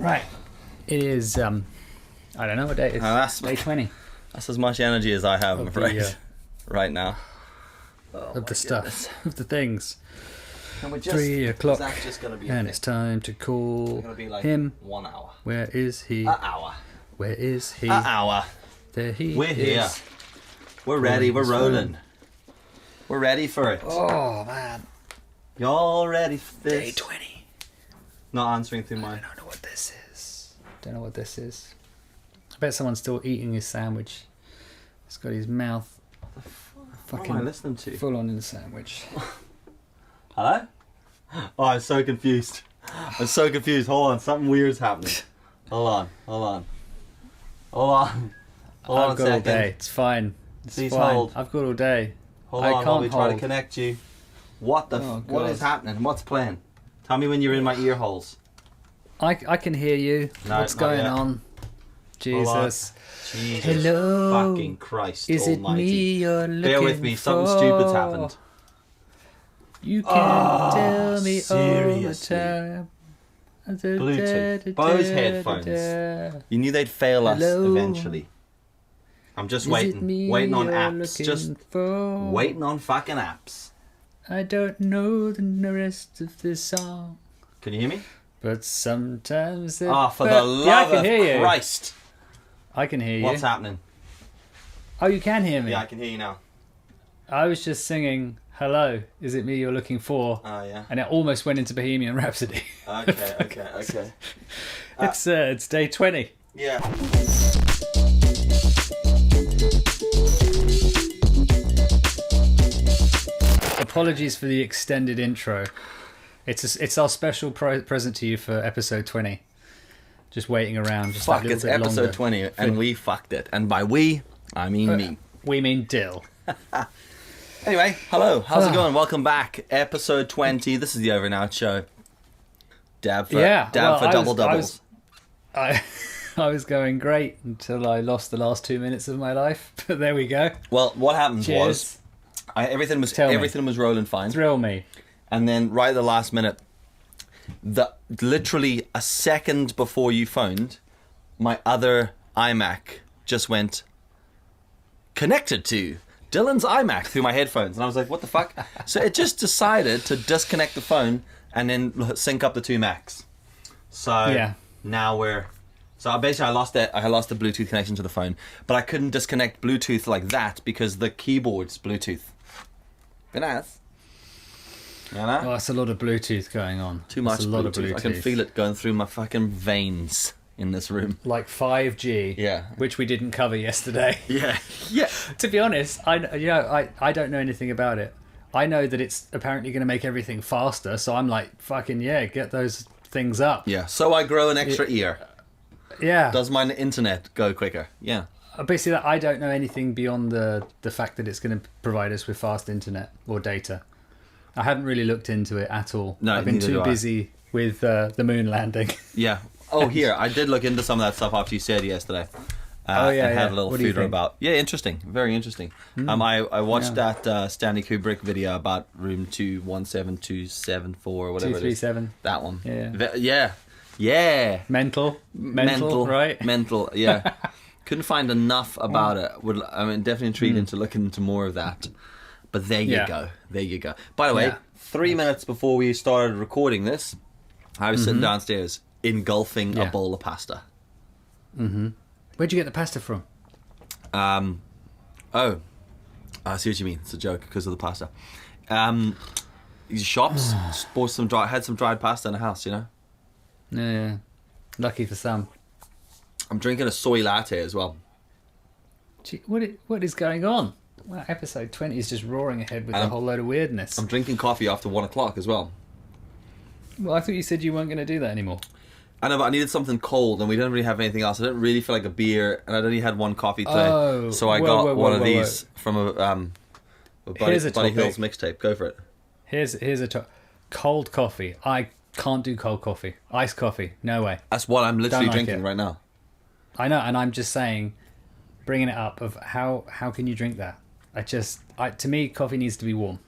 Right. It is, I don't know what day it is. That's day 20. That's as much energy as I have, I'm afraid, right now. Of the stuff, of the things. And we're just, 3 o'clock. That's just going to be and it's time to call gonna be like him. 1 hour. Where is he? An hour. Where is he? An hour. There he We're is. here. We're ready. We're rolling. We're ready for it. Oh, man. Y'all ready for this? Day 20. Not answering through my... I don't know what this is. Don't know what this is. I bet someone's still eating his sandwich. He's got his mouth What am I listening to? full on in the sandwich. Hello? Oh, I'm so confused. I'm so confused. Hold on, something weird's happening. Hold on. I've Hold on a got all second. day. It's fine. It's Please fine. hold. I've got all day. Hold I on while we can't try to hold. connect you. What Oh, what God. is happening? What's playing? Tell me when you're in my ear holes. I can hear you. No, What's not going yet. on? Hold on. Jesus. Jesus Hello? fucking Christ Is it almighty. me you're looking Bear with me, something for? stupid's happened. You can tell me seriously? all the time. Bluetooth. Bose headphones. You knew they'd fail us Hello? eventually. I'm just Is it waiting. me Waiting on you're apps. looking Just for? waiting on fucking apps. I don't know the rest of this song, Can you hear me? but sometimes it For the yeah, I love can of hear you. Christ. I can hear you. What's happening? Oh, you can hear me. Yeah, I can hear you now. I was just singing "Hello, is it me you're looking for?" Oh, yeah. and it almost went into Bohemian Rhapsody. Okay. It's day 20. Yeah. Apologies for the extended intro. It's our special present to you for episode 20. Just waiting around. Just Fuck, that little it's bit episode longer. 20 and we fucked it. And by we, I mean me. We mean Dill. Anyway, hello. How's it going? Welcome back. Episode 20. This is the OverAndOut show. Dab for double doubles. I was going great until I lost the last 2 minutes of my life. But there we go. Well, what happened Cheers. was everything was rolling fine. Thrill me. And then right at the last minute, literally a second before you phoned, my other iMac just went connected to Dylan's iMac through my headphones. And I was like, what the fuck? So it just decided to disconnect the phone and then sync up the two Macs. So now So basically I lost the Bluetooth connection to the phone, but I couldn't disconnect Bluetooth like that because the keyboard's Bluetooth. Been nice. You know? Oh, that's a lot of Bluetooth going on. Too much That's a lot of Bluetooth. Bluetooth. I can feel it going through my fucking veins in this room. Like 5G. Yeah. Which we didn't cover yesterday. Yeah. To be honest, I don't know anything about it. I know that it's apparently going to make everything faster, so I'm like, fucking yeah, get those things up. Yeah. So I grow an extra ear. Yeah. Does my internet go quicker? Yeah. Basically, I don't know anything beyond the fact that it's going to provide us with fast internet or data. I haven't really looked into it at all. No, I've been neither too do I. busy with the moon landing. Yeah. Oh, here. I did look into some of that stuff after you said yesterday. And had a little footer about. Yeah, interesting. Very interesting. I watched that Stanley Kubrick video about room 217274 or whatever 237. it is. That one. Yeah. Yeah. Mental, right? Mental, yeah. Couldn't find enough about it. Definitely intrigued into looking into more of that. But there you go. By the way, 3 minutes before we started recording this, I was sitting downstairs engulfing a bowl of pasta. Mm-hmm. Where'd you get the pasta from? I see what you mean. It's a joke because of the pasta. These shops bought had some dried pasta in the house, you know? Yeah. Lucky for some. I'm drinking a soy latte as well. Gee, what is going on? Wow, episode 20 is just roaring ahead with a whole load of weirdness. I'm drinking coffee after 1 o'clock as well. Well, I thought you said you weren't going to do that anymore. I know, but I needed something cold, and we didn't really have anything else. I didn't really feel like a beer, and I only had one coffee today. So I got one of these from a Buddy Hill's mixtape. Go for it. Here's a cold coffee. I can't do cold coffee. Iced coffee, no way. That's what I'm literally drinking right now. I know, and I'm just saying, bringing it up of how can you drink that? To me, coffee needs to be warm.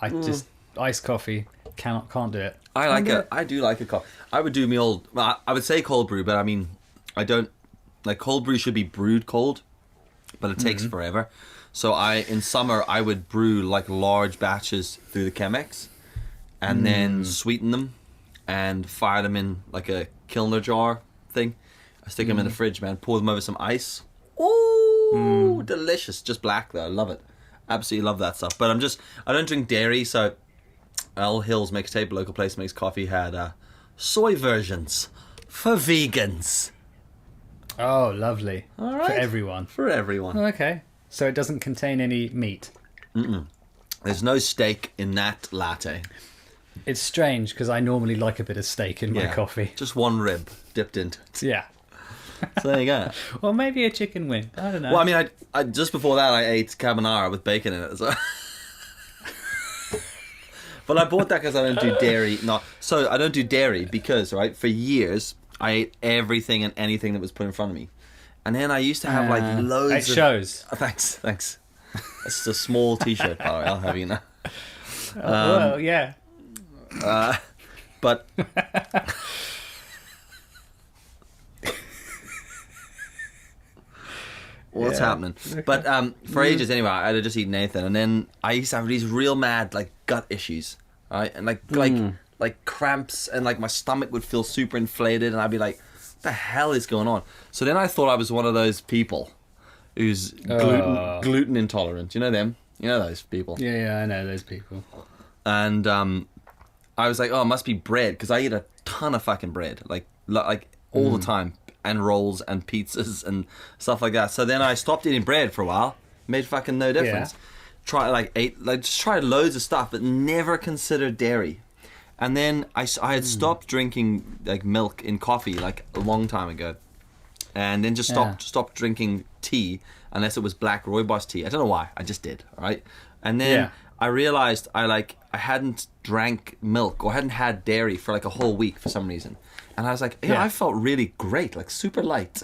Iced coffee can't do it. I do like a coffee. I would do me old. I would say cold brew, but I mean, I don't like cold brew should be brewed cold, but it takes forever. So in summer I would brew like large batches through the Chemex, and then sweeten them, and fire them in like a Kilner jar thing. I stick them in the fridge, man. Pour them over some ice. Ooh, delicious. Just black though. I love it. Absolutely love that stuff. But I don't drink dairy, so Al Hill's mixtape, local place makes coffee, had soy versions for vegans. Oh, lovely. All right. For everyone. For everyone. Oh, okay. So it doesn't contain any meat. There's no steak in that latte. It's strange because I normally like a bit of steak in my coffee. Just one rib dipped into it. Yeah. So there you go. Or maybe a chicken wing. I don't know. Well, I mean, I just before that I ate carbonara with bacon in it. So. But I bought that because I don't do dairy. So I don't do dairy because, right, for years I ate everything and anything that was put in front of me. And then I used to have like loads it shows. Thanks. That's just a small t-shirt, by the way. I'll have you know. Well, yeah. But what's happening? Okay. But for ages anyway, I'd just eaten anything, and then I used to have these real mad like gut issues, right? And like cramps, and like my stomach would feel super inflated, and I'd be like, "What the hell is going on?" So then I thought I was one of those people who's gluten intolerant. You know them? You know those people? Yeah, I know those people. And I was like, oh, it must be bread, because I eat a ton of fucking bread, like all the time, and rolls and pizzas and stuff like that. So then I stopped eating bread for a while. Made fucking no difference. Just tried loads of stuff, but never considered dairy. And then I had stopped drinking like milk in coffee like a long time ago, and then just stopped drinking tea unless it was black rooibos tea. I don't know why. I just did. All right, and then I realized I hadn't drank milk or hadn't had dairy for like a whole week for some reason. And I was like, I felt really great, like super light.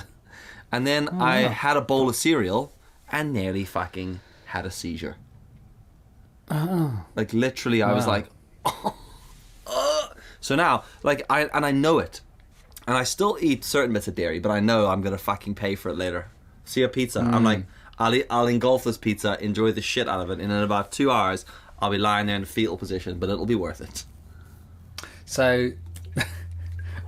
And then I had a bowl of cereal and nearly fucking had a seizure. Oh. Like literally I was like, So now, like, I know it. And I still eat certain bits of dairy, but I know I'm going to fucking pay for it later. See a pizza. I'm like, I'll engulf this pizza, enjoy the shit out of it, and in about 2 hours, I'll be lying there in a fetal position, but it'll be worth it. So,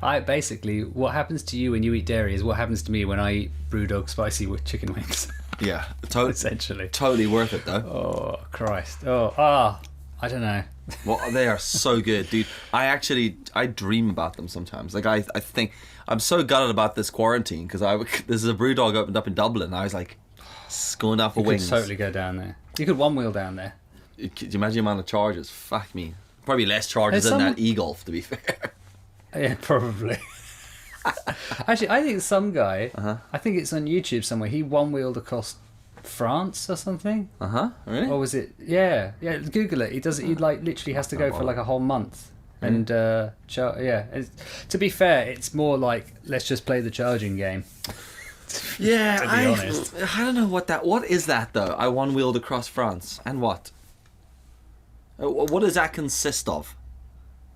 what happens to you when you eat dairy is what happens to me when I eat Brewdog spicy with chicken wings. Yeah, essentially. Totally worth it, though. Oh, Christ. I don't know. Well, they are so good, dude. I dream about them sometimes. Like, I think, I'm so gutted about this quarantine, because this is a Brewdog opened up in Dublin, and I was like, going down for wings. You could totally go down there. You could Onewheel down there. Could you imagine the amount of charges? Fuck me. Probably less charges than that e-golf, to be fair. Yeah, probably. Actually, I think some guy, I think it's on YouTube somewhere, he one-wheeled across France or something. Really? Or was it? Yeah, Google it. He like literally has to go for like a whole month. And to be fair, it's more like, let's just play the charging game. Yeah, to be honest. I don't know what is that though? I one-wheeled across France, and what? What does that consist of?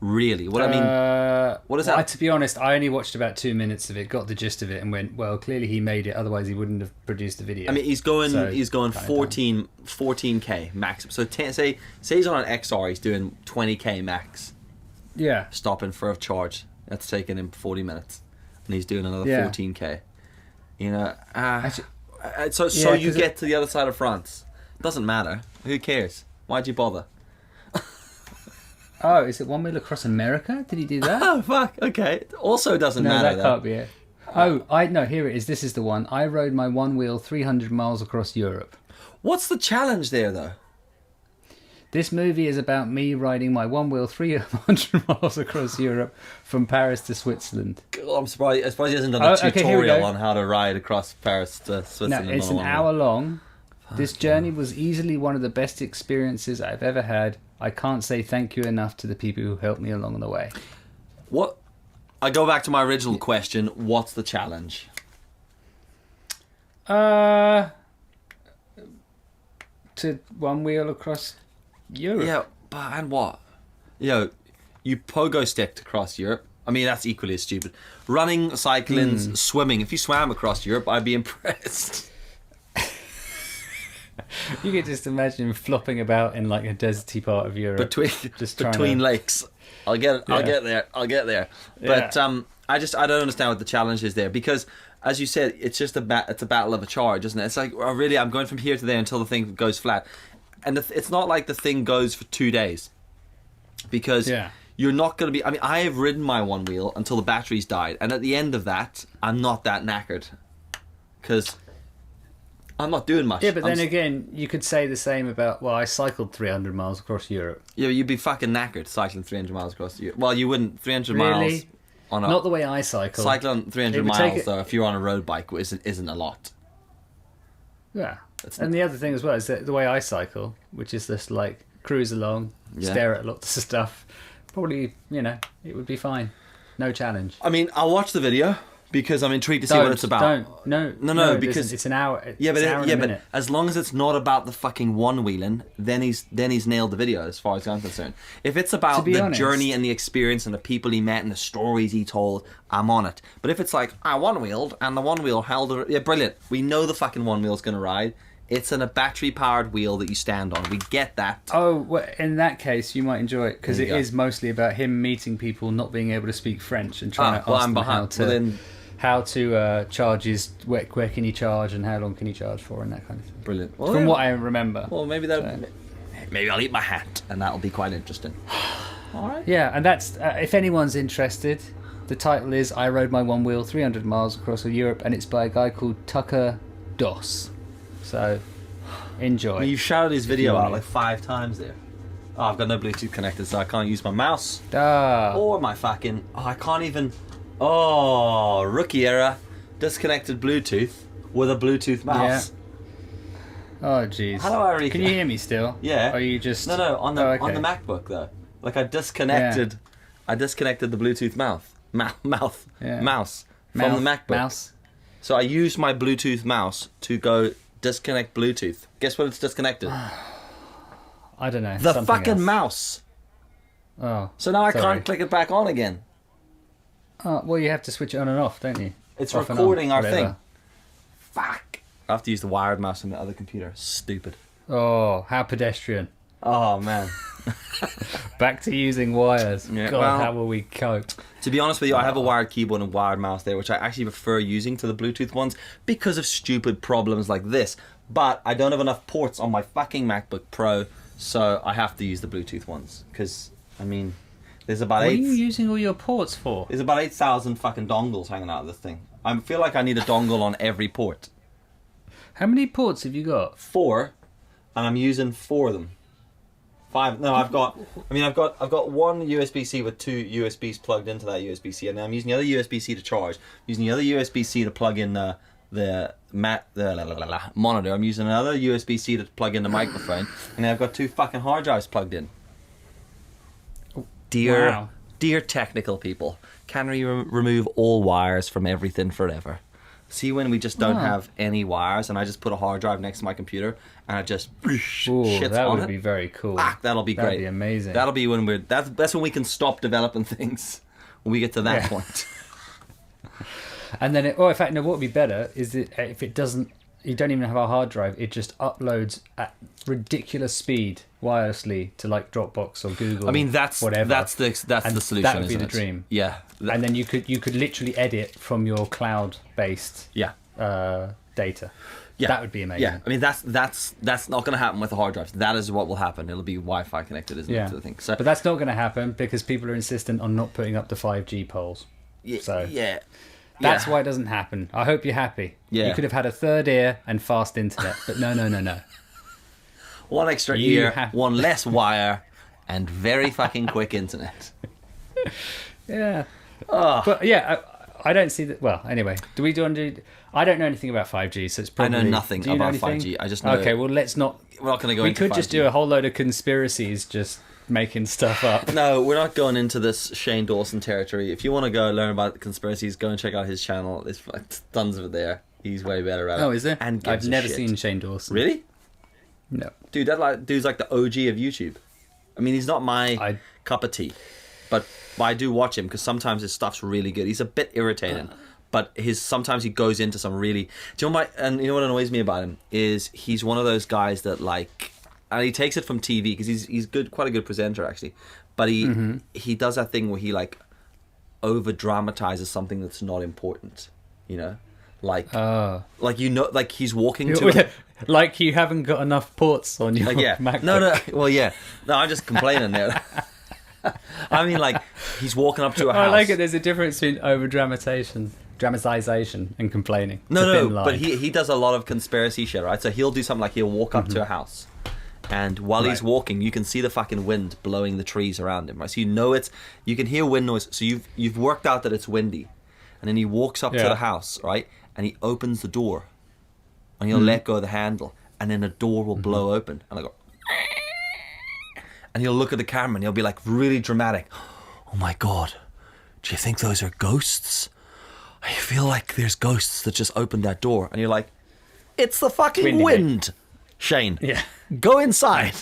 Really? What is that? To be honest, I only watched about 2 minutes of it, got the gist of it, and went, well, clearly he made it, otherwise he wouldn't have produced the video. I mean, he's going 14k max. So say he's on an XR, he's doing 20k max. Yeah. Stopping for a charge. That's taking him 40 minutes, and he's doing another 14k. You know, so you get to the other side of France. Doesn't matter. Who cares? Why'd you bother? Oh, is it one-wheel across America? Did he do that? Oh, fuck. Okay. Also doesn't matter. No, that can't be it. No, here it is. This is the one. I rode my one-wheel 300 miles across Europe. What's the challenge there, though? This movie is about me riding my one-wheel 300 miles across Europe from Paris to Switzerland. God, I'm surprised he hasn't done a tutorial on how to ride across Paris to Switzerland. No, it's an hour long. This journey was easily one of the best experiences I've ever had. I can't say thank you enough to the people who helped me along the way. What? I go back to my original question. What's the challenge? To one wheel across Europe. Yeah, and what? You know, You pogo sticked across Europe. I mean, that's equally as stupid. Running, cycling, swimming. If you swam across Europe, I'd be impressed. You could just imagine him flopping about in like a deserty part of Europe. Between lakes. I'll get there. But I don't understand what the challenge is there, because as you said, it's just it's a battle of a charge, isn't it? It's like, really, I'm going from here to there until the thing goes flat. And it's not like the thing goes for 2 days, because you're not going to be... I mean, I have ridden my one wheel until the batteries died, and at the end of that, I'm not that knackered, because I'm not doing much. Yeah, but then again, you could say the same about, well, I cycled 300 miles across Europe. Yeah, you'd be fucking knackered cycling 300 miles across Europe. Well, you wouldn't. 300 Really? miles on a... Not the way I cycle. Cycling 300 miles, though, if you're on a road bike, isn't a lot. Yeah. And the other thing as well is that the way I cycle, which is just like cruise along, stare at lots of stuff, probably, it would be fine. No challenge. I mean, I'll watch the video because I'm intrigued to see what it's about. No, because it's an hour. But as long as it's not about the fucking one-wheeling, then he's nailed the video as far as I'm concerned. If it's about the journey and the experience and the people he met and the stories he told, I'm on it. But if it's like, I one-wheeled and the one-wheel held it, yeah, brilliant. We know the fucking one-wheel's going to ride. It's a battery-powered wheel that you stand on. We get that. Oh, well, in that case, you might enjoy it, because it is mostly about him meeting people not being able to speak French and trying to ask them how to charge his... Where can you charge and how long can you charge for and that kind of thing. Brilliant. Well, from what I remember. Well, maybe I'll eat my hat, and that'll be quite interesting. All right. Yeah, and that's... if anyone's interested, the title is I Rode My One Wheel 300 Miles Across Europe, and it's by a guy called Tucker Doss. So, enjoy. You've shouted his video out like 5 times there. Oh, I've got no Bluetooth connected, so I can't use my mouse. Or my fucking... Oh, I can't even... Oh, rookie error. Disconnected Bluetooth with a Bluetooth mouse. Yeah. Oh, jeez. How do I Can you hear me still? Yeah. Or are you just... No, on the MacBook, though. Like, I disconnected the Bluetooth mouse from the MacBook. Mouse. So I used my Bluetooth mouse to go... disconnect Bluetooth. Guess what it's disconnected? I don't know. The fucking mouse. Oh. So now I can't click it back on again. Well, you have to switch it on and off, don't you? It's recording our thing. Fuck. I have to use the wired mouse on the other computer. Stupid. Oh, how pedestrian. Oh, man. Back to using wires. Yeah, God, how will we cope? To be honest with you, I have a wired keyboard and wired mouse there, which I actually prefer using to the Bluetooth ones because of stupid problems like this. But I don't have enough ports on my fucking MacBook Pro, so I have to use the Bluetooth ones. Because, I mean, there's about What are you using all your ports for? There's about 8,000 fucking dongles hanging out of this thing. I feel like I need a dongle on every port. How many ports have you got? 4, and I'm using 4 of them. 5. No, I've got one USB-C with 2 USBs plugged into that USB-C, and then I'm using the other USB-C to charge. I'm using the other USB-C to plug in the monitor. I'm using another USB-C to plug in the microphone, and then I've got 2 fucking hard drives plugged in. Dear technical people, can we remove all wires from everything forever? See when we just don't have any wires and I just put a hard drive next to my computer and I just shits on it? That would be very cool. That'll be great. That'd be amazing. That'll be when that's when we can stop developing things. When we get to that point. And then, in fact, no. What would be better is if it doesn't. You don't even have a hard drive. It just uploads at ridiculous speed wirelessly to like Dropbox or Google. I mean, that's whatever. That's the solution. That would be the it? dream. Yeah. And then you could literally edit from your cloud-based data. Yeah. That would be amazing. Yeah. I mean, that's not going to happen with the hard drives. That is what will happen. It'll be Wi-Fi connected, isn't it? To the thing. So, but that's not going to happen because people are insistent on not putting up the 5G poles. Yeah. So yeah. That's why it doesn't happen. I hope you're happy. Yeah. You could have had a third ear and fast internet, but no. One extra ear, one less wire, and very fucking quick internet. Yeah. But yeah, I don't see that. Well, anyway, do we want to do... I don't know anything about 5G, so it's probably... I know nothing about 5G. I just know... Okay, well, let's not... We're not going to go into 5G. We could just do a whole load of conspiracies just making stuff up. No, we're not going into this Shane Dawson territory. If you want to go learn about the conspiracies, go and check out his channel. There's tons of it there. He's way better at it. Oh, is there? And I've never seen Shane Dawson. Really? No. Dude, dude's like the OG of YouTube. I mean, he's not my cup of tea. but I do watch him because sometimes his stuff's really good. He's a bit irritating, but sometimes he goes into some really. Do you know and you know what annoys me about him is he's one of those guys that like, and he takes it from TV because he's good, quite a good presenter actually, but he does that thing where he like over dramatizes something that's not important, you know. Like you know, like he's walking to like you haven't got enough ports on your MacBook. No, well, yeah. No, I'm just complaining there. I mean, like, he's walking up to a house. I like it. There's a difference between dramatization and complaining. No, but he does a lot of conspiracy shit, right? So he'll do something like he'll walk up to a house, and while he's walking, you can see the fucking wind blowing the trees around him, right? So you can hear wind noise. So you've worked out that it's windy, and then he walks up to the house, right? And he opens the door, and he'll let go of the handle, and then the door will blow open, and I go, and he'll look at the camera, and he'll be like really dramatic. Oh my God, do you think those are ghosts? I feel like there's ghosts that just opened that door, and you're like, it's the fucking wind, Shane. Yeah, go inside.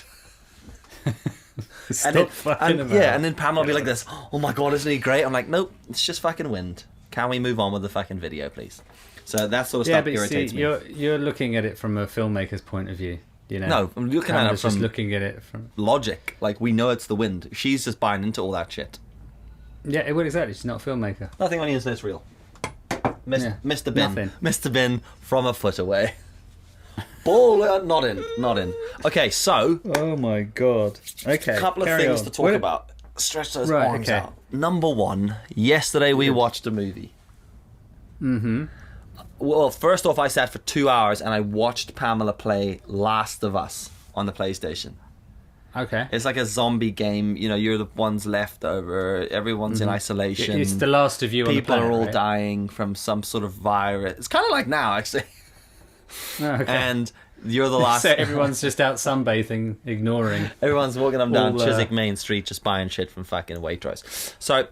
Stop fucking about. Yeah, and then Pam will be like this. Oh my God, isn't he great? I'm like, nope, it's just fucking wind. Can we move on with the fucking video, please? So that sort of stuff irritates me. You're looking at it from a filmmaker's point of view, you know. No, I'm looking at it from just looking at it from logic. Like, we know it's the wind. She's just buying into all that shit. Yeah, well, exactly. She's not a filmmaker. Nothing on the internet's real. Mr. Bin. Nothing. Mr. Bin from a foot away. Ball, not in. Okay, so. Oh my God. Okay. A couple of things to talk about. Stretch those arms out. Number one, yesterday we watched a movie. Mm-hmm. Well, first off, I sat for 2 hours and I watched Pamela play Last of Us on the PlayStation. Okay. It's like a zombie game. You know, you're the ones left over. Everyone's in isolation. It's the last of you on the planet, People are all right? dying from some sort of virus. It's kind of like now, actually. Okay. And you're the last. So everyone's just out sunbathing, ignoring. Everyone's walking up down Chiswick Main Street just buying shit from fucking Waitrose. So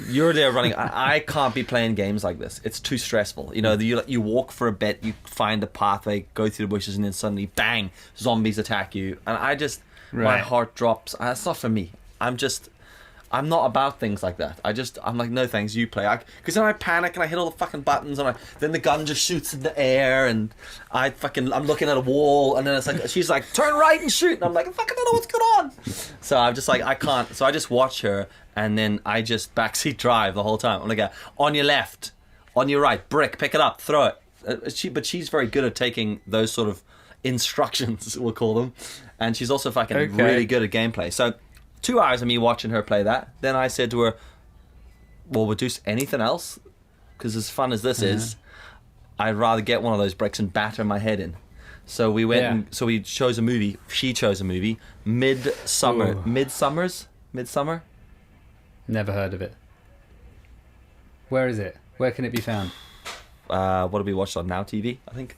you're there running. I can't be playing games like this. It's too stressful. You know, you walk for a bit, you find a pathway, go through the bushes, and then suddenly, bang, zombies attack you. And I just, my heart drops. That's not for me. I'm not about things like that. I'm like, no thanks, you play. Because then I panic and I hit all the fucking buttons, and then the gun just shoots in the air, and I'm looking at a wall, and then it's like, she's like, turn right and shoot, and I'm like, I fucking don't know what's going on. So I'm just like, I can't. So I just watch her, and then I just backseat drive the whole time. I'm like, on your left, on your right, brick, pick it up, throw it. But she's very good at taking those sort of instructions, we'll call them, and she's also fucking really good at gameplay. So 2 hours of me watching her play that. Then I said to her, well, we'll do anything else, because as fun as this is, I'd rather get one of those bricks and batter my head in. So we went so we chose a movie. She chose a movie, Midsommer. Midsommer? Never heard of it. Where is it? Where can it be found? What did we watch on Now TV, I think?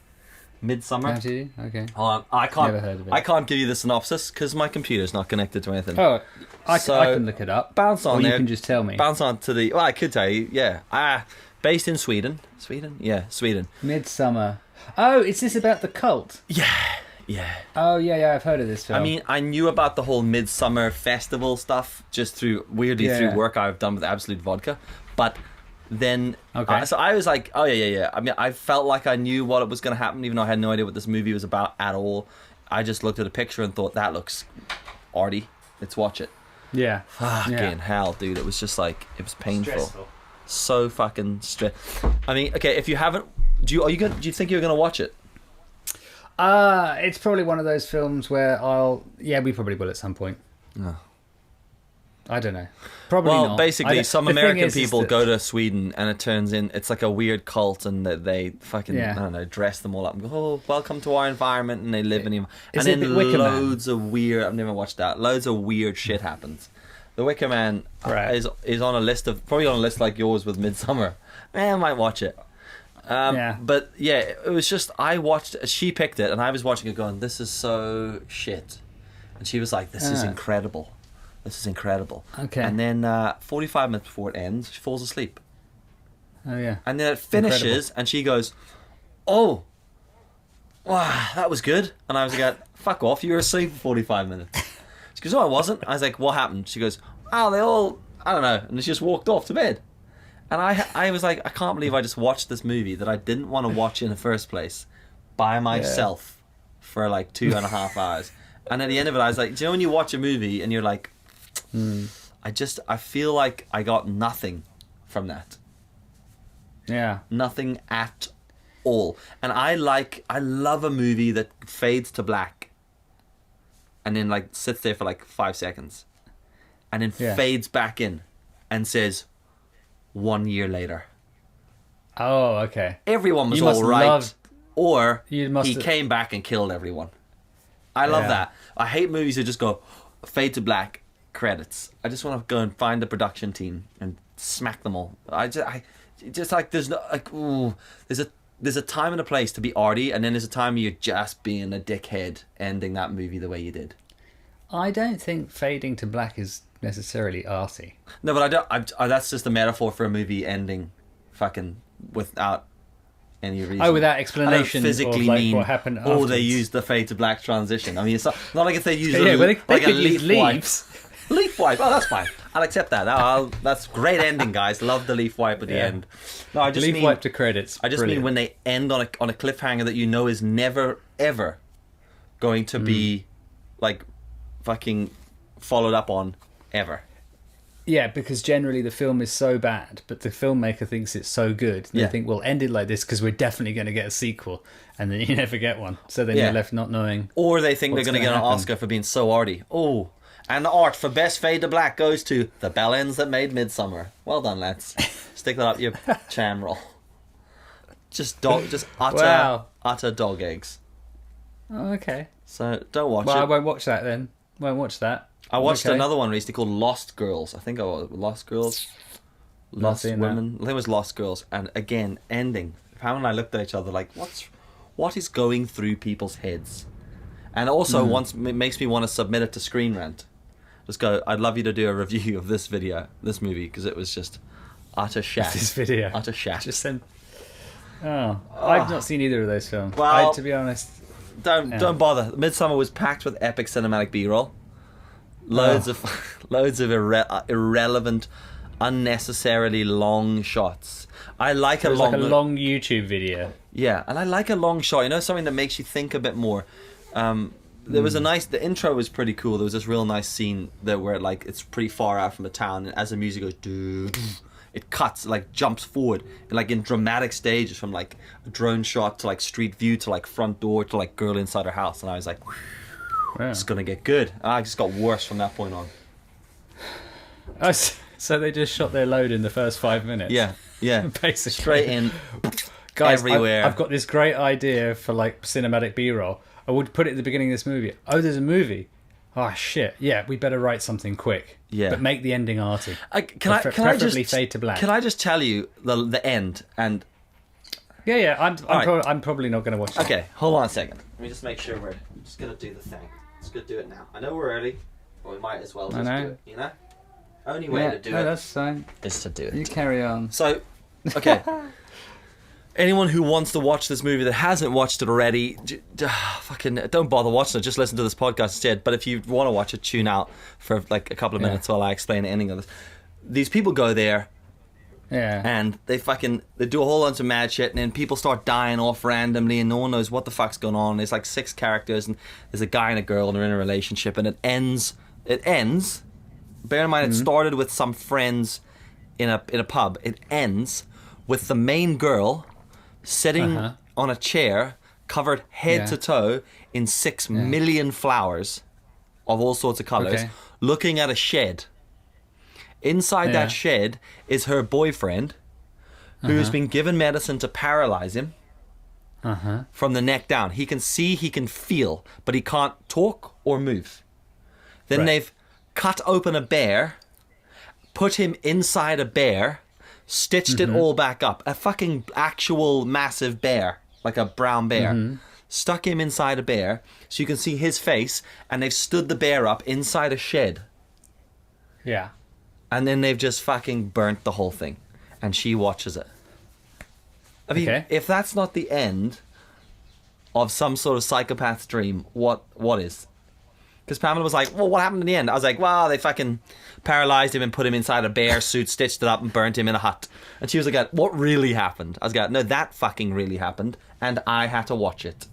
Midsommer. Now TV? Okay. Hold on. I can't. Never heard of it. I can't give you the synopsis because my computer's not connected to anything. Oh, I can look it up. Bounce on or there. You can just tell me. Bounce on to the. Well, I could tell you. Yeah. Based in Sweden. Sweden. Yeah, Sweden. Midsommer. Oh, is this about the cult? Yeah. Oh, yeah, I've heard of this film. I mean, I knew about the whole Midsummer festival stuff just through work I've done with Absolute Vodka, but then so I was like, oh yeah. I mean, I felt like I knew what was going to happen, even though I had no idea what this movie was about at all. I just looked at a picture and thought, that looks arty. Let's watch it. Yeah. Fucking hell, dude! It was just like, it was painful. Stressful. So fucking I mean, okay, if you haven't, do you think you're gonna watch it? It's probably one of those films where we probably will at some point. Oh. I don't know. Probably not. Well, basically, some American people go to Sweden, and it turns in, it's like a weird cult, and they fucking, I don't know, dress them all up and go, oh, welcome to our environment, and they live in him. And then loads of weird, I've never watched that, loads of weird shit happens. The Wicker Man is on a list probably on a list like yours with Midsommer. I might watch it. But yeah, it was just, she picked it, and I was watching it going, this is so shit. And she was like, this is incredible. This is incredible. Okay. And then 45 minutes before it ends, she falls asleep. Oh, yeah. And then it finishes, and she goes, oh, wow, that was good. And I was like, fuck off, you were asleep for 45 minutes. She goes, oh, I wasn't. I was like, what happened? She goes, oh, they all, I don't know, and they just walked off to bed. And I was like, I can't believe I just watched this movie that I didn't want to watch in the first place by myself for like 2.5 hours. And at the end of it, I was like, do you know when you watch a movie and you're like, I feel like I got nothing from that. Yeah. Nothing at all. And I love a movie that fades to black and then like sits there for like 5 seconds and then fades back in and says 1 year later. Oh, okay. Everyone was all right. Or he came back and killed everyone. I love that. I hate movies that just go fade to black, credits. I just want to go and find the production team and smack them all. I just like, there's no like, ooh, there's a time and a place to be arty, and then there's a time you're just being a dickhead ending that movie the way you did. I don't think fading to black is necessarily arty. No, but that's just a metaphor for a movie ending fucking without any reason. Oh, without explanation. I don't physically of, like, mean, what happened afterwards. Oh, they used the fade to black transition. I mean, it's not like if they used they a could leaf use wipe. leaves. Leaf wipe. Oh, that's fine. I'll accept that. That's great ending, guys. Love the leaf wipe at the end. No, I just leaf wipe to credits. I just mean when they end on a cliffhanger that you know is never ever going to be like fucking followed up on ever. Yeah, because generally the film is so bad, but the filmmaker thinks it's so good. They think, we'll end it like this because we're definitely going to get a sequel. And then you never get one. So then you're left not knowing. Or they think they're going to get an Oscar for being so arty. Oh, and the art for best fade to black goes to the bellends that made Midsommer. Well done, lads. Stick that up your chan roll. Just utter dog eggs. Oh, okay. So don't watch it. Well, I won't watch that then. Won't watch that. I watched another one recently called Lost Girls. I think I was Lost Girls. Lost Women. I think it was Lost Girls. And again, ending. Pam and I looked at each other like, what is going through people's heads? And also, it makes me want to submit it to Screen Rant. Just go, I'd love you to do a review of this movie, because it was just utter shat. This video. Utter shat. Just send. Oh, I've not seen either of those films. Well, to be honest, don't bother. Midsommer was packed with epic cinematic B-roll. Loads of irrelevant, unnecessarily long shots. I like a long YouTube video. Yeah, and I like a long shot. You know, something that makes you think a bit more. There was the intro was pretty cool. There was this real nice scene where like it's pretty far out from the town, and as the music goes, it cuts, like jumps forward, and like in dramatic stages from like a drone shot to like street view to like front door to like girl inside her house, and I was like, it's gonna get good. And I just got worse from that point on. Oh, so they just shot their load in the first 5 minutes. Yeah, basically straight in, guys. Everywhere. I've got this great idea for like cinematic B-roll. I would put it at the beginning of this movie. Oh, there's a movie. Oh shit! Yeah, we better write something quick. Yeah, but make the ending arty. Preferably fade to black. Can I just tell you the end and? Yeah. I'm probably not going to watch it. Okay, hold on a second. Let me just make sure I'm just going to do the thing. Let's go do it now. I know we're early, but we might as well just do it. You know, only way to do it. That's fine. Is to do it. You carry on. So, okay. Anyone who wants to watch this movie that hasn't watched it already, fucking don't bother watching it. Just listen to this podcast instead. But if you want to watch it, tune out for like a couple of minutes while I explain the ending of this. These people go there, and they do a whole bunch of mad shit, and then people start dying off randomly, and no one knows what the fuck's going on. There's like 6 characters, and there's a guy and a girl, and they're in a relationship, and it ends. Bear in mind, it started with some friends in a pub. It ends with the main girl sitting on a chair, covered head to toe in 6 million flowers of all sorts of colours, looking at a shed. Inside that shed is her boyfriend, who's been given medicine to paralyze him from the neck down. He can see, he can feel, but he can't talk or move. Then they've cut open a bear, put him inside a bear, stitched it all back up. A fucking actual massive bear, like a brown bear. Stuck him inside a bear so you can see his face, and they've stood the bear up inside a shed. Yeah. And then they've just fucking burnt the whole thing. And she watches it. I mean, if that's not the end of some sort of psychopath's dream, what is? Because Pamela was like, well, what happened in the end? I was like, well, they fucking paralyzed him and put him inside a bear suit, stitched it up and burnt him in a hut. And she was like, what really happened? I was like, no, that fucking really happened. And I had to watch it.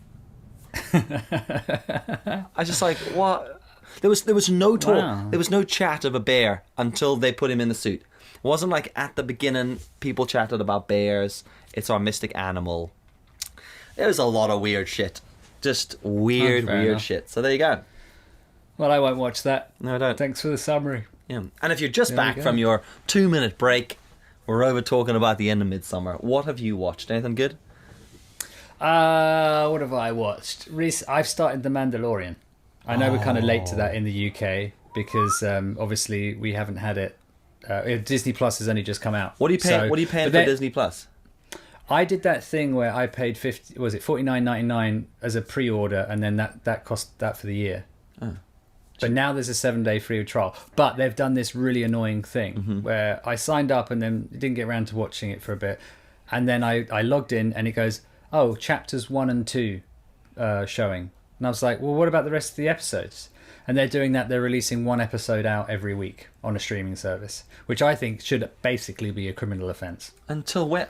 I was just like, what? There was no talk. Wow. There was no chat of a bear until they put him in the suit. It wasn't like at the beginning people chatted about bears. It's our mystic animal. There was a lot of weird shit. Just weird shit. So there you go. Well, I won't watch that. No, I don't. Thanks for the summary. Yeah. And if you're just back from your 2-minute break, we're over talking about the end of Midsommer. What have you watched? Anything good? What have I watched? I've started The Mandalorian. I know we're kind of late to that in the UK because obviously we haven't had it. Disney Plus has only just come out. What are you paying? What are you paying for Disney Plus? I did that thing where I paid $49.99 as a pre-order, and then that cost that for the year. Oh. But now there's a 7-day free trial. But they've done this really annoying thing where I signed up and then didn't get around to watching it for a bit, and then I logged in and it goes, oh, chapters 1 and 2 showing, and I was like, well, what about the rest of the episodes? And they're doing that. They're releasing one episode out every week on a streaming service, which I think should basically be a criminal offence. Until when?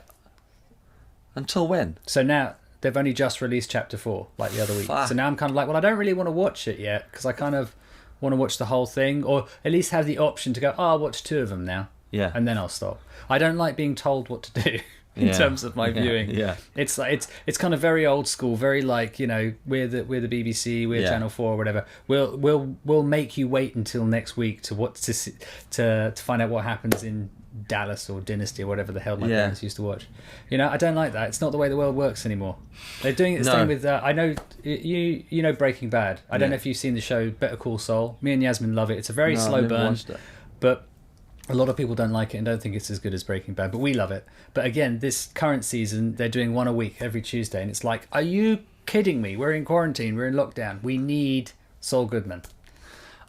So now they've only just released chapter 4 like the other week. Fuck. So now I'm kind of like, well, I don't really want to watch it yet because I kind of want to watch the whole thing, or at least have the option to go, oh, I'll watch 2 of them now. Yeah. And then I'll stop. I don't like being told what to do in terms of my viewing. Yeah. It's like it's kind of very old school, very like, you know, we're the BBC, we're Channel 4 or whatever. We'll make you wait until next week to find out what happens in Dallas or Dynasty or whatever the hell my parents used to watch. You know, I don't like that. It's not the way the world works anymore. They're doing it the same with I know you know Breaking Bad. I don't know if you've seen the show Better Call Saul. Me and Yasmin love it. It's a very slow burn, but a lot of people don't like it and don't think it's as good as Breaking Bad, but we love it. But again, this current season they're doing one a week every Tuesday, and it's like, are you kidding me? We're in quarantine, we're in lockdown, we need Saul Goodman.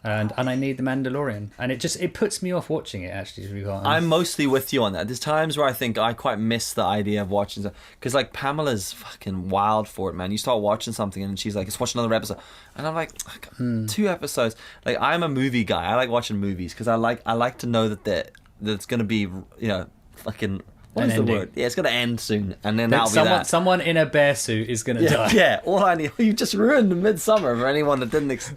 And I need The Mandalorian. And it puts me off watching it, actually, to be honest. I'm mostly with you on that. There's times where I think I quite miss the idea of watching stuff. Because, like, Pamela's fucking wild for it, man. You start watching something and she's like, let's watch another episode. And I'm like, 2 episodes. Like, I'm a movie guy. I like watching movies because I like to know that it's going to be, you know, fucking... What is the word? Yeah, it's going to end soon, and then that'll be that. Someone in a bear suit is going to die. Yeah, all I need. You just ruined Midsommer for anyone that didn't.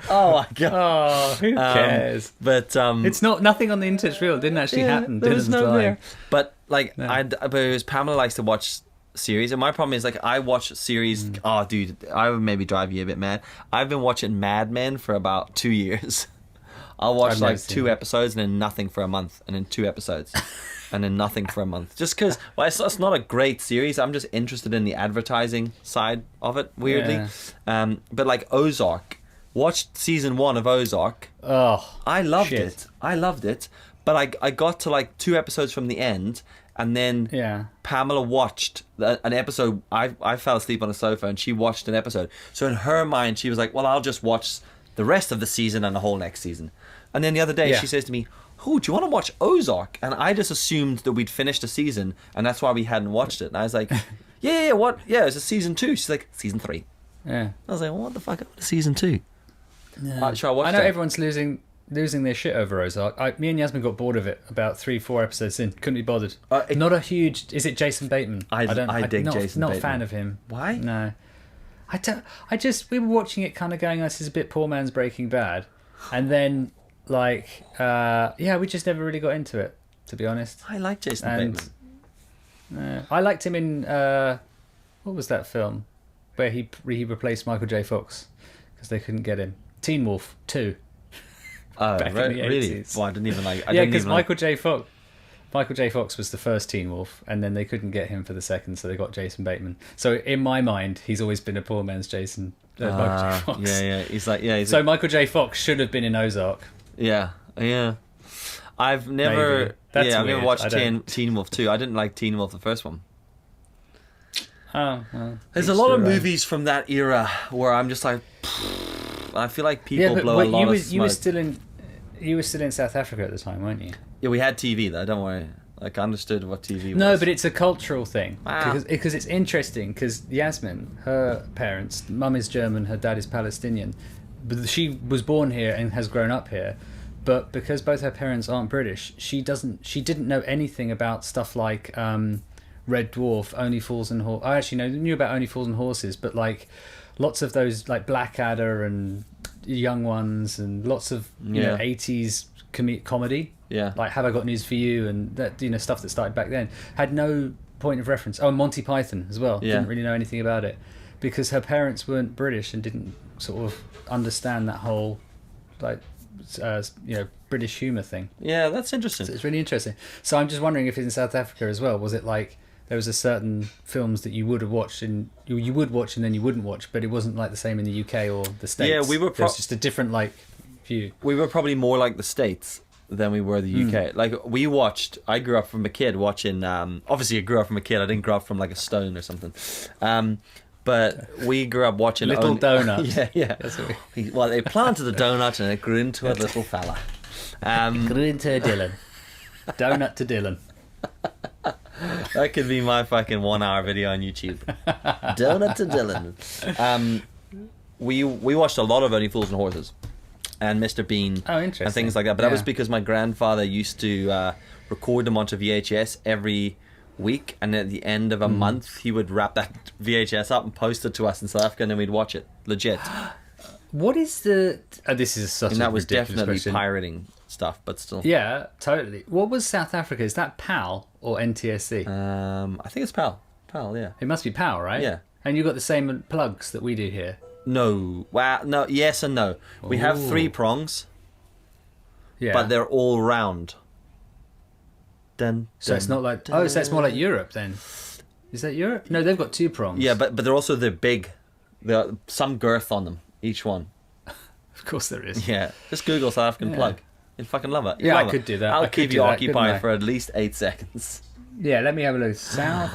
Oh my god. Oh, who cares? But it's not nothing on the internet's real. It didn't actually happen. There was no there. But like, but Pamela likes to watch series, and my problem is like I watch series. Oh, dude, I would maybe drive you a bit mad. I've been watching Mad Men for about 2 years. I'll watch like 2 episodes and then nothing for a month, and then 2 episodes. And then nothing for a month. Just because, well, it's not a great series. I'm just interested in the advertising side of it, weirdly. Yeah. But like Ozark, watched season 1 of Ozark. Oh, I loved it. But I got to like 2 episodes from the end, and then Pamela watched an episode. I fell asleep on a sofa, and she watched an episode. So in her mind, she was like, well, I'll just watch the rest of the season and the whole next season. And then the other day, she says to me, oh, do you want to watch Ozark? And I just assumed that we'd finished a season, and that's why we hadn't watched it. And I was like, what? Yeah, it's a season 2. She's like, season 3. Yeah. I was like, well, what the fuck? Season 2. Yeah. Should I watch that? Everyone's losing their shit over Ozark. Me and Yasmin got bored of it about 3-4 episodes in. Couldn't be bothered. Not a huge... Is it Jason Bateman? I dig Jason Bateman. Not a fan of him. Why? No. We were watching it kind of going, this is a bit poor man's Breaking Bad. And then... Like, we just never really got into it, to be honest. I like Jason Bateman. I liked him in, what was that film? Where he replaced Michael J. Fox, because they couldn't get him. Teen Wolf 2. Oh, back in the 80s. Really? Well, I didn't even like... because Michael J. Fox was the first Teen Wolf, and then they couldn't get him for the second, so they got Jason Bateman. So in my mind, he's always been a poor man's Michael J. Fox. Yeah. Michael J. Fox should have been in Ozark. Yeah. I've never watched Teen Wolf 2. I didn't like Teen Wolf, the first one. Oh, well, there's a lot of movies from that era where I'm just like, I feel like people blow a lot of smoke. You were still in South Africa at the time, weren't you? Yeah, we had TV though. Don't worry. Like, I understood what TV was. No, but it's a cultural thing. Wow. Because it's interesting. Because Yasmin, her parents, mum is German, her dad is Palestinian. but she was born here and has grown up here. But because both her parents aren't British, she didn't know anything about stuff like Red Dwarf, Only Fools and Horses. I actually knew about Only Fools and Horses, but like lots of those like Blackadder and Young Ones and lots of you know 80s comedy. Yeah. Like Have I Got News for You and that stuff that started back then had no point of reference. Oh, Monty Python as well. Yeah. Didn't really know anything about it because her parents weren't British and didn't sort of understand that whole like British humour thing. Yeah, that's interesting. So it's really interesting. So I'm just wondering if in South Africa as well, was it like there was a certain films that you would have watched and you would watch and then you wouldn't watch, but it wasn't like the same in the UK or the States. Yeah, we were. It was just a different like view. We were probably more like the States than we were the UK. Like we watched. I grew up from a kid watching. Obviously, I grew up from a kid. I didn't grow up from like a stone or something. But we grew up watching Little Donut. Yeah. That's what Well, they planted a donut and it grew into a little fella. grew into a Dyllon. Donut to Dyllon. That could be my fucking 1 hour video on YouTube. Donut to Dyllon. We watched a lot of Only Fools and Horses and Mr. Bean and things like that. But that was because my grandfather used to record them onto VHS every week, and at the end of a month he would wrap that VHS up and post it to us in South Africa, and then we'd watch it. Legit. What is the... this is such a that was definitely question. Pirating stuff, but still. Yeah, totally. What was South Africa? Is that PAL or NTSC? I think it's PAL. PAL, yeah. It must be PAL, right? Yeah. And you've got the same plugs that we do here. No. Wow. No. Yes and no. We have 3 prongs. Yeah. But they're all round. So it's not like... Oh, so it's more like Europe then. Is that Europe? No, they've got 2 prongs. Yeah, but they're big. There are some girth on them, each one. Of course there is. Yeah. Just Google South African plug. You'll fucking love it. I could do that. I'll keep you occupied for at least 8 seconds. Yeah, let me have a look. South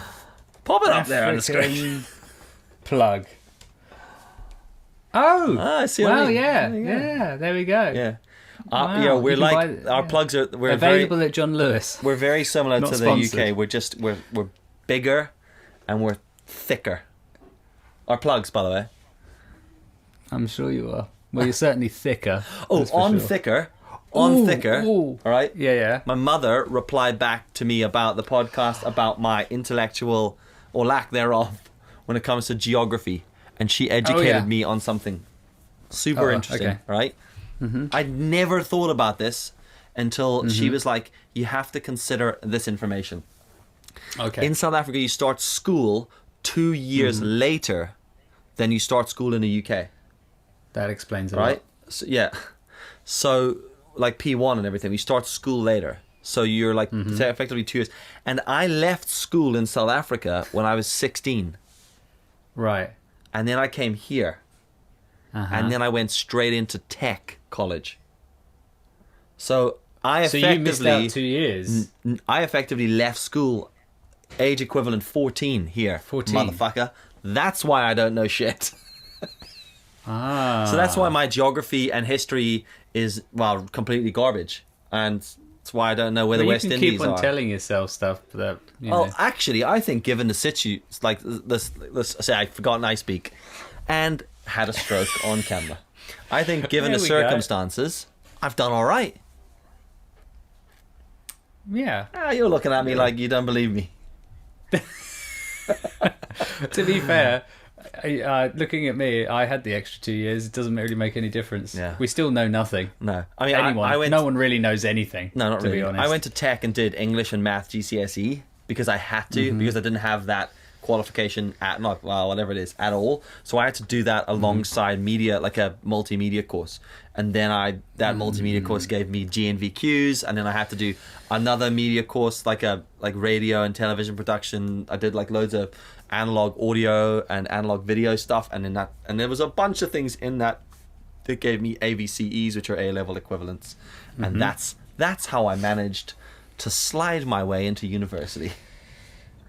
Pop it up there on the screen. Plug. Oh! I see. Well, yeah. Yeah, there we go. Yeah. Wow. Yeah, we're like our plugs are. We're available at John Lewis. We're very similar to sponsored. the UK. We're bigger and we're thicker. Our plugs, by the way. I'm sure you are. Well, you're certainly thicker. Thicker. On thicker. Ooh. All right. Yeah. My mother replied back to me about the podcast, about my intellectual or lack thereof when it comes to geography, and she educated me on something super interesting. Okay. Right. Mm-hmm. I'd never thought about this until she was like, you have to consider this information. Okay. In South Africa, you start school 2 years later than you start school in the UK. That explains it, right? So, yeah. So, like P1 and everything, you start school later. So you're like effectively 2 years. And I left school in South Africa when I was 16. Right. And then I came here. And then I went straight into tech college. So you missed out 2 years. I effectively left school age equivalent 14 here. 14. Motherfucker. That's why I don't know shit. So that's why my geography and history is, well, completely garbage. And that's why I don't know where the West Indies are. You keep on telling yourself stuff that, you know. Actually, I think given the situ... Like, let's say I've forgotten I speak. And had a stroke on camera. I think given the circumstances, I've done all right. Yeah. You're looking at me like you don't believe me. To be fair, looking at me, I had the extra 2 years. It doesn't really make any difference. Yeah. We still know nothing. No. I mean, no one really knows anything. No, not really. To be honest. I went to tech and did English and math GCSE because I had to, because I didn't have that qualification at whatever it is at all. So I had to do that alongside media, like a multimedia course. And then that multimedia course gave me GNVQs, and then I had to do another media course, like radio and television production. I did like loads of analog audio and analog video stuff, and there was a bunch of things in that gave me AVCEs, which are A-level equivalents. And that's how I managed to slide my way into university.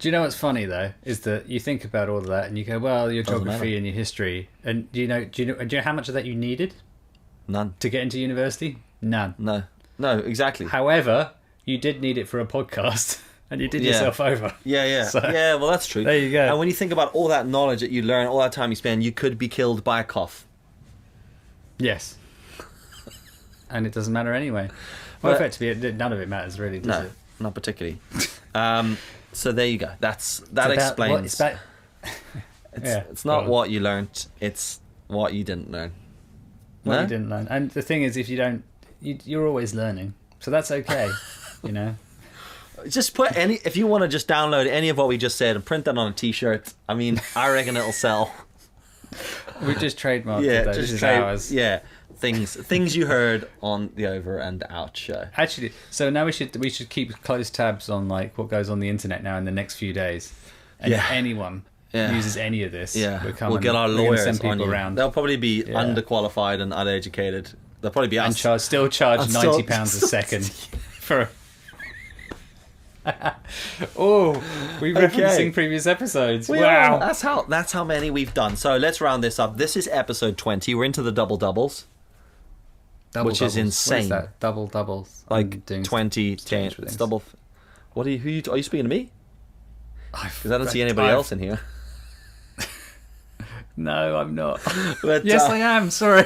Do you know what's funny though? Is that you think about all of that and you go, well, your geography and your history, and do you know how much of that you needed? None. To get into university? None. No, exactly. However, you did need it for a podcast, and you did yourself over. Yeah. So, yeah, well, that's true. There you go. And when you think about all that knowledge that you learn, all that time you spend, you could be killed by a cough. Yes. And it doesn't matter anyway. Well, effectively, none of it matters really, does it? No, not particularly. So there you go. That explains. It's not what you learnt. It's what you didn't learn. What you didn't learn. And the thing is, if you don't, you're always learning. So that's okay, you know. Just put if you want to just download any of what we just said and print that on a t-shirt, I mean, I reckon it'll sell. We just trademarked it though. This is ours. Yeah. Things you heard on the Over and Out show. Actually, so now we should keep close tabs on like what goes on the internet now in the next few days. And if anyone uses any of this, we'll get our lawyers send people around. They'll probably be underqualified and uneducated. They'll probably be us. And still charge £90 a second for. We're referencing previous episodes. Wow, that's how many we've done. So let's round this up. This is episode 20. We're into the double doubles. Which is insane. What is that? Double doubles. Like 20, 10. It's double. What are you speaking to me? Because I don't see anybody else in here. No, I'm not. But, yes, I am. Sorry.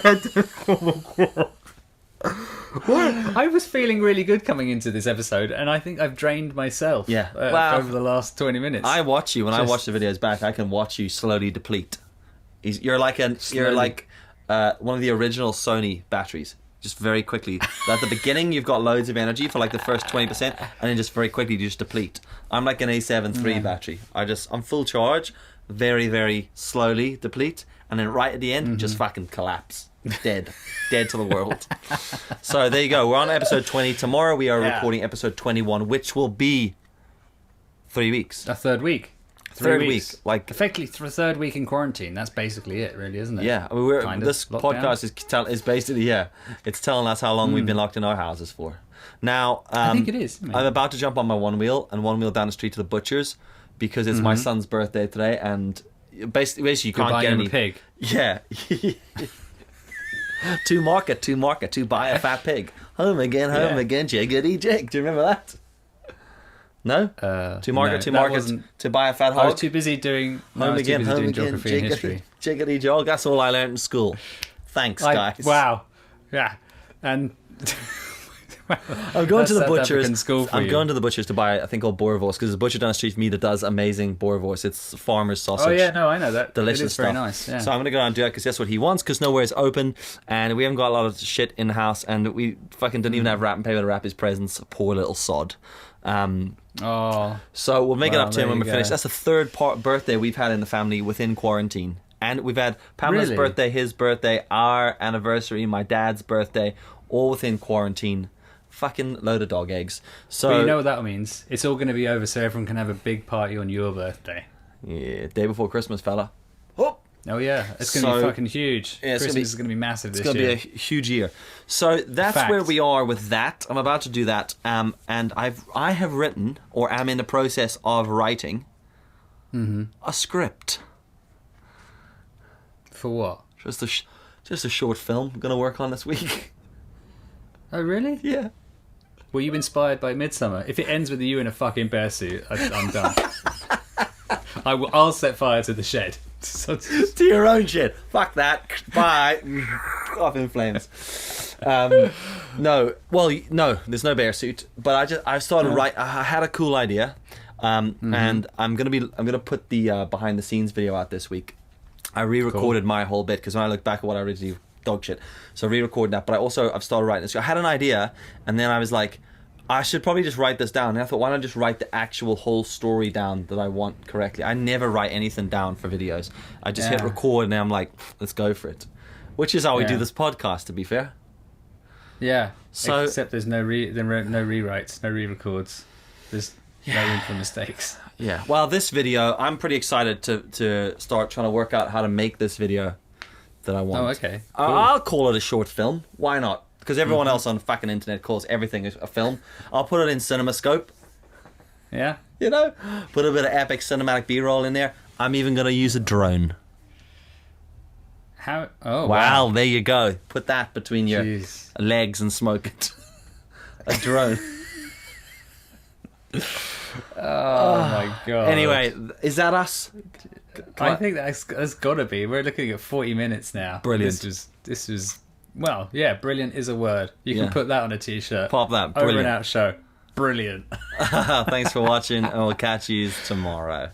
I was feeling really good coming into this episode, and I think I've drained myself. Over the last 20 minutes. I watch you when I watch the videos back. I can watch you slowly deplete. You're like one of the original Sony batteries. Just very quickly. At the beginning, you've got loads of energy for like the first 20%, and then just very quickly you just deplete. I'm like an A7 III battery. I'm full charge, very, very slowly deplete, and then right at the end, just fucking collapse. Dead to the world. So there you go. We're on episode 20. Tomorrow we are recording episode 21, which will be 3 weeks. A third week. Third week, like effectively third week in quarantine. That's basically it, really, isn't it? Yeah, this podcast is basically it's telling us how long we've been locked in our houses for. Now, I think it is. I'm about to jump on my Onewheel and Onewheel down the street to the butcher's because it's my son's birthday today, and basically you can't get any pig. Yeah. to market, to buy a fat pig. Home again, jiggity jig. Do you remember that? No? To market, to buy a fat hog. I was too busy doing geography and history. Jiggity jog, that's all I learned in school. Thanks, guys. Wow. Yeah. And I'm going to the butcher's. I'm going to the butcher's to buy a thing called boerewors, because there's a butcher down the street from me that does amazing boerewors. It's farmer's sausage. Oh yeah, no, I know that. Delicious it is stuff. Very nice. Yeah. So I'm going to go down and do that because that's what he wants, because nowhere is open and we haven't got a lot of shit in the house, and we fucking didn't even have wrapping paper to wrap his presents. Poor little sod. So we'll make it up to him when we're finished. That's the third birthday we've had in the family within quarantine. And we've had Pamela's birthday, his birthday, our anniversary, my dad's birthday, all within quarantine. Fucking load of dog eggs. So but you know what that means? It's all going to be over so everyone can have a big party on your birthday. Yeah, day before Christmas, fella. Oh yeah, it's going to be fucking huge. Yeah, Christmas is going to be massive this year. It's going to be a huge year. So that's where we are with that. I'm about to do that. And I have written, or am in the process of writing, a script. For what? Just a short film I'm going to work on this week. Oh really? Yeah. Were you inspired by Midsommer? If it ends with you in a fucking bear suit, I'm done. I'll set fire to the shed. To your own shit. Fuck that. Bye. Off in flames. No, there's no bear suit. But I started right. I had a cool idea, and I'm gonna put the behind the scenes video out this week. I re-recorded my whole bit because when I look back at what I originally dog shit, so I re-recorded that. But I've started writing this. I had an idea, and then I was like, I should probably just write this down. And I thought, why not just write the actual whole story down that I want correctly? I never write anything down for videos. I just hit record and then I'm like, let's go for it. Which is how we do this podcast, to be fair. Yeah. So, except there's no rewrites, no re-records. There's no room for mistakes. Yeah. Well, this video, I'm pretty excited to start trying to work out how to make this video that I want. Oh, okay. Cool. I'll call it a short film. Why not? Because everyone else on the fucking internet calls everything a film. I'll put it in CinemaScope. Yeah. You know? Put a bit of epic cinematic B-roll in there. I'm even going to use a drone. How? Oh, wow. There you go. Put that between your legs and smoke it. A drone. Oh my god. Anyway, is that us? I think that's got to be. We're looking at 40 minutes now. Brilliant. This was Well, yeah, brilliant is a word. You can put that on a t-shirt. Pop that. Brilliant. Over and Out show. Brilliant. Thanks for watching, and we'll catch you tomorrow.